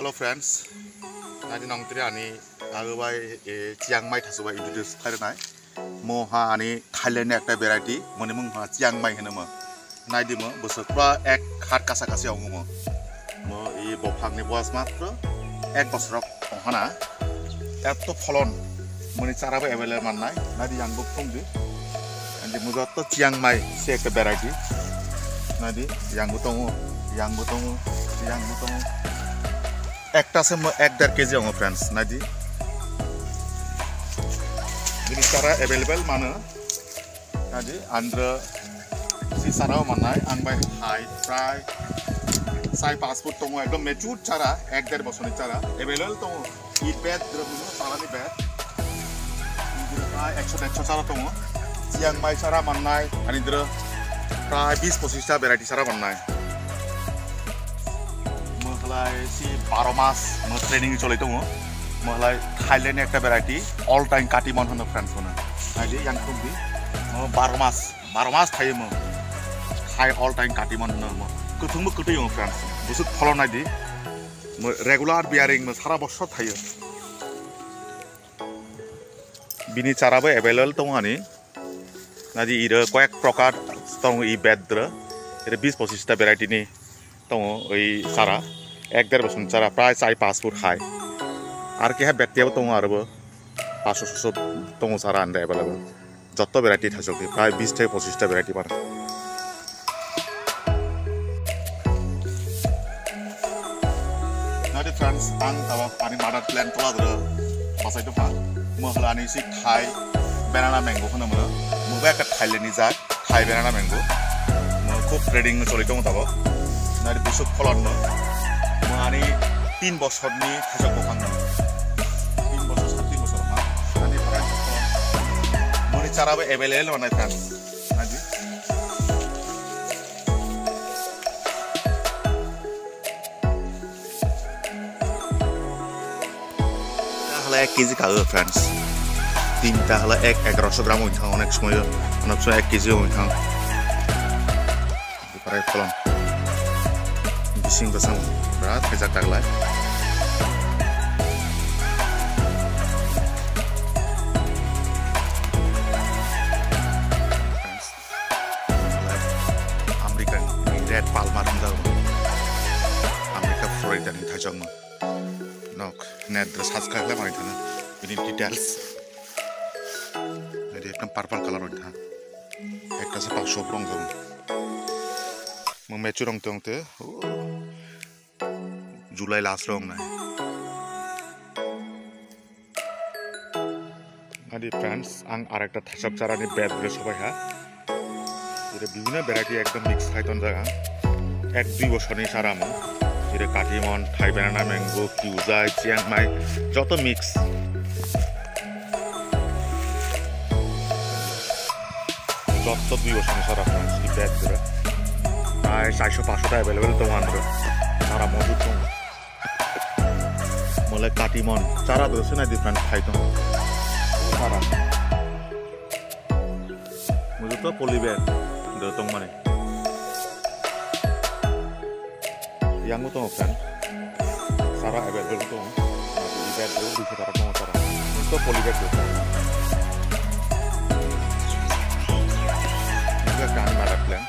Hello friends, nanti nongtri ani agubai Chiang Mai thasuba introduce kharinai. Moha ani Thailand ekta variety mone mung ha Chiang Mai henemo. Naidi mo bosokra ek khat kasa kasi ongumo. Mo I bofang ni boas matro ek bosrok hana. Eto pholon mone charaba available mannai. Nadi yang bok phongdi. Andi mujatto Chiang Mai se ekta variety. Nadi yang butongo একটা সে 1.5 KG হঙ friends Nadi জিনিস তারা available মানে Nadi André C সারাও মানায় আং by high প্রায় 5 foot তমু একদম mature চারা 1.5 বছরের চারা अवेलेबल তমু ই বেড দ্রবুনো সারানি বেড প্রায় 100 চারা তমু চিয়াং মাই চারা মানায় আনিদ্র প্রায় 20-25 টা ভ্যারাইটি চারা মানায় si baromas mo training chole tongo mohlai Thailand ekta variety all time katimon hono friends hono naidi yang tumbi mo baromas thai mo khai all time katimon hono mo kuthung mo kutu yo friends busuk pholon naidi mo regular bearing mo sara boshor thayo bini charabo available tongo ani naidi ira koek prokar tongo I bedra ira 20-25 ta variety ni tongo oi sara 1.5 বছর চারা প্রায় 4-5 foot high আর কি হ্যাঁ ব্যক্তিও তো আরব 500-600 তো চারা আনতে অ্যাভেলেবল যত ভ্যারাইটি থাকে প্রায় 20-25টা ভ্যারাইটি পারে নাদি ফ্রেন্ডস আং তাবা পানি মাদার প্ল্যান্ট তোলা ধরে বাসাইতো পা মহলানি সি থাই ব্যানানা ম্যাঙ্গো হনো মনে মুবা একটা থাইল্যান্ডনি জাত থাই ব্যানানা ম্যাঙ্গো খুব ট্রেডিং চলি দङ তাবা নাদি বিশুক ফলন Ani 3 বছর ni thajak bofang 3 বছর 3 বছর ma ani friends moni chara ba available manai friends naji tahle 1 KG কাগো friends তিনটা হলো 1100 গ্রাম হইথাং অনেক সময় 1 কেজি হইথাং প্রায় ফলন বিশিং বসাং berat kejak taglai American red palmer hingga Amerika Florida ni thajang nok net dress has kagla mari thana ini details jadi ekdom purple color hoitha ekta se 500 rong jong mo mature rong tongte July last long na adi friends ang arekta thasok chara ni bed bole sobai ha ire bibhino variety ekdom mix thaiton jaga 1-2 বছর ni chara mo ire katimon thai banana mango kyuzai Chiang Mai joto mix joto 2 বছর ni chara friends ni bed bole ai 400-500 ta available to andro chara mojud to mulai katimon cara terus na different height cara mujud to polybag datong mane yang utong kan cara available to bag do bisa cara to cara to polybag do juga kan ada plan